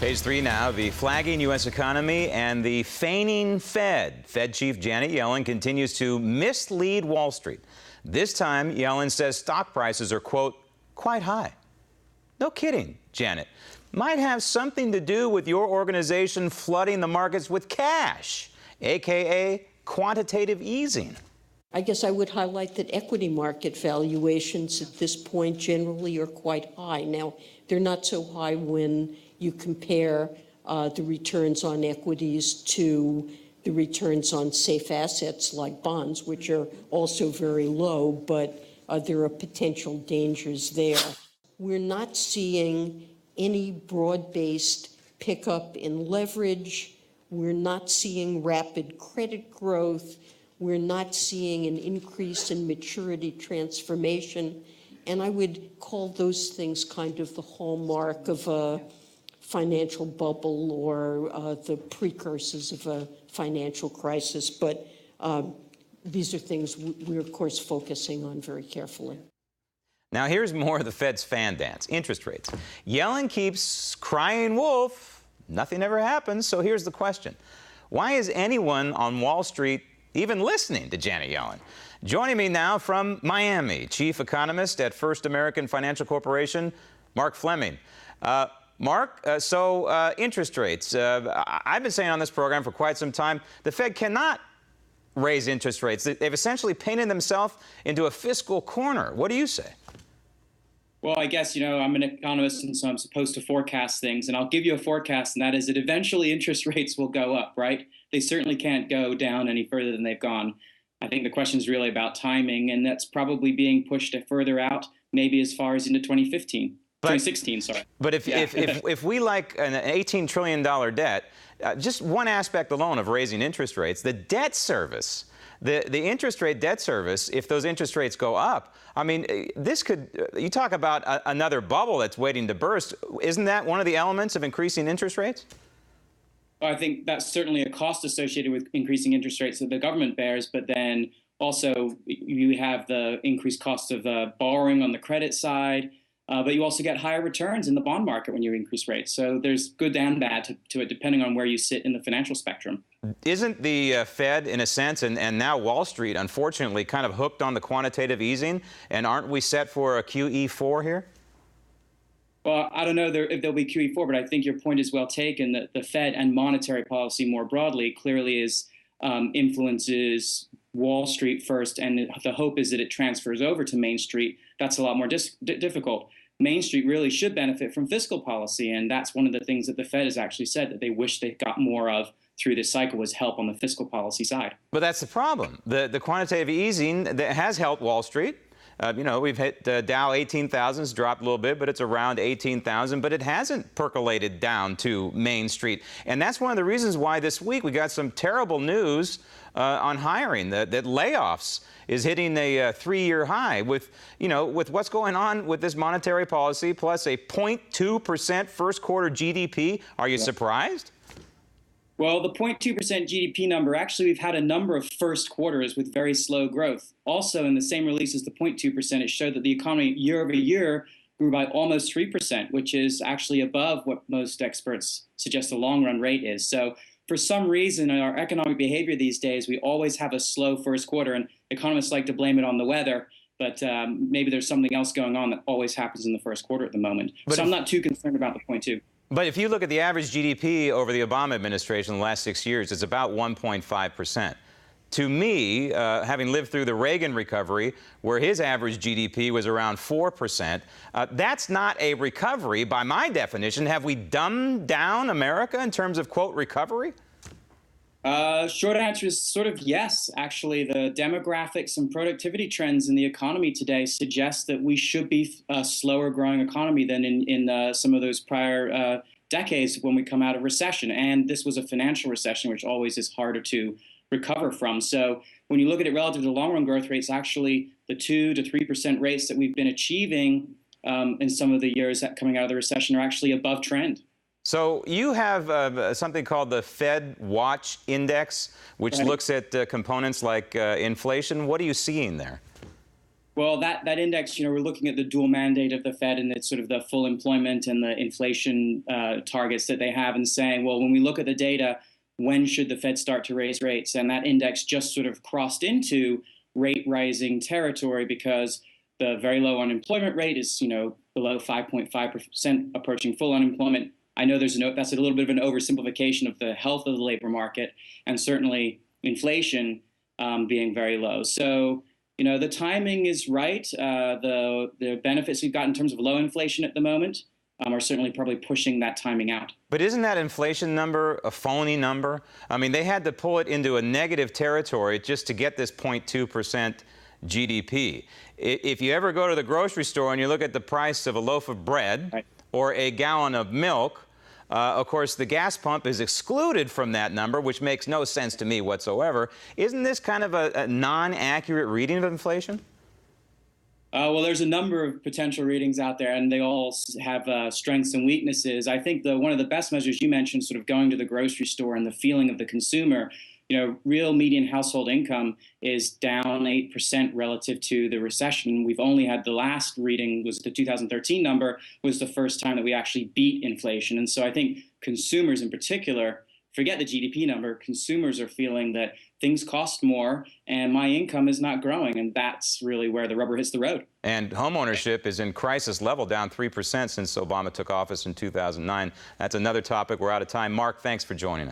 Page 3 now, the flagging U.S. economy and the feigning Fed. Fed Chief Janet Yellen continues to mislead Wall Street. This time, Yellen says stock prices are, quote, quite high. No kidding, Janet. Might have something to do with your organization flooding the markets with cash, a.k.a. quantitative easing. I guess I would highlight that equity market valuations at this point generally are quite high. Now, they're not so high when you compare the returns on equities to the returns on safe assets like bonds, which are also very low, but there are potential dangers there. We're not seeing any broad-based pickup in leverage. We're not seeing rapid credit growth. We're not seeing an increase in maturity transformation. And I would call those things kind of the hallmark of a financial bubble or the precursors of a financial crisis. But these are things we're, of course, focusing on very carefully. Now, here's more of the Fed's fan dance, interest rates. Yellen keeps crying wolf. Nothing ever happens. So here's the question. Why is anyone on Wall Street even listening to Janet Yellen? Joining me now from Miami, chief economist at First American Financial Corporation, Mark Fleming. Mark, interest rates. I've been saying on this program for quite some time, the Fed cannot raise interest rates. They've essentially painted themselves into a fiscal corner. What do you say? Well, I guess, I'm an economist, and so I'm supposed to forecast things. And I'll give you a forecast, and that is that eventually interest rates will go up, right? They certainly can't go down any further than they've gone. I think the question is really about timing, and that's probably being pushed further out, maybe as far as into 2016, sorry. But if we like an $18 trillion debt, just one aspect alone of raising interest rates, the debt service, the interest rate debt service, if those interest rates go up, I mean, this could, you talk about another bubble that's waiting to burst. Isn't that one of the elements of increasing interest rates? Well, I think that's certainly a cost associated with increasing interest rates that the government bears, but then also you have the increased cost of borrowing on the credit side. But you also get higher returns in the bond market when you increase rates. So there's good and bad to it, depending on where you sit in the financial spectrum. Isn't the Fed, in a sense, and now Wall Street, unfortunately, kind of hooked on the quantitative easing? And aren't we set for a QE4 here? Well, I don't know if there'll be QE4, but I think your point is well taken that the Fed and monetary policy more broadly clearly influences Wall Street first, and the hope is that it transfers over to Main Street. That's a lot more difficult. Main Street really should benefit from fiscal policy, and that's one of the things that the Fed has actually said that they wish they got more of through this cycle was help on the fiscal policy side. But that's the problem. The quantitative easing that has helped Wall Street. We've hit Dow 18,000, it's dropped a little bit, but it's around 18,000, but it hasn't percolated down to Main Street. And that's one of the reasons why this week we got some terrible news on hiring, that layoffs is hitting a 3-year high with what's going on with this monetary policy, plus a 0.2% first quarter GDP. Are you surprised? Well, the 0.2% GDP number, actually, we've had a number of first quarters with very slow growth. Also, in the same release as the 0.2%, it showed that the economy year over year grew by almost 3%, which is actually above what most experts suggest the long-run rate is. So for some reason, in our economic behavior these days, we always have a slow first quarter, and economists like to blame it on the weather. But maybe there's something else going on that always happens in the first quarter at the moment. So I'm not too concerned about the 0.2. But if you look at the average GDP over the Obama administration in the last 6 years, it's about 1.5%. To me, having lived through the Reagan recovery, where his average GDP was around 4%, that's not a recovery by my definition. Have we dumbed down America in terms of, quote, recovery? Short answer is sort of yes. Actually, the demographics and productivity trends in the economy today suggest that we should be a slower growing economy than in some of those prior decades when we come out of recession. And this was a financial recession, which always is harder to recover from. So when you look at it relative to long run growth rates, actually the 2 to 3% rates that we've been achieving in some of the years coming out of the recession are actually above trend. So you have something called the Fed Watch Index, which looks at components like inflation. What are you seeing there? Well, that index, we're looking at the dual mandate of the Fed, and it's sort of the full employment and the inflation targets that they have, and saying, well, when we look at the data, when should the Fed start to raise rates? And that index just sort of crossed into rate rising territory because the very low unemployment rate is, below 5.5%, approaching full unemployment. I know that's a little bit of an oversimplification of the health of the labor market, and certainly inflation being very low. So, the timing is right. The benefits we've got in terms of low inflation at the moment are certainly probably pushing that timing out. But isn't that inflation number a phony number? I mean, they had to pull it into a negative territory just to get this 0.2% GDP. If you ever go to the grocery store and you look at the price of a loaf of bread, right, or a gallon of milk, of course, the gas pump is excluded from that number, which makes no sense to me whatsoever. Isn't this kind of a non-accurate reading of inflation? Well, there's a number of potential readings out there, and they all have strengths and weaknesses. I think one of the best measures you mentioned, sort of going to the grocery store and the feeling of the consumer, real median household income is down 8% relative to the recession. We've only had the last reading was the 2013 number, was the first time that we actually beat inflation. And so I think consumers in particular, forget the GDP number, consumers are feeling that things cost more and my income is not growing. And that's really where the rubber hits the road. And homeownership is in crisis level, down 3% since Obama took office in 2009. That's another topic. We're out of time. Mark, thanks for joining us.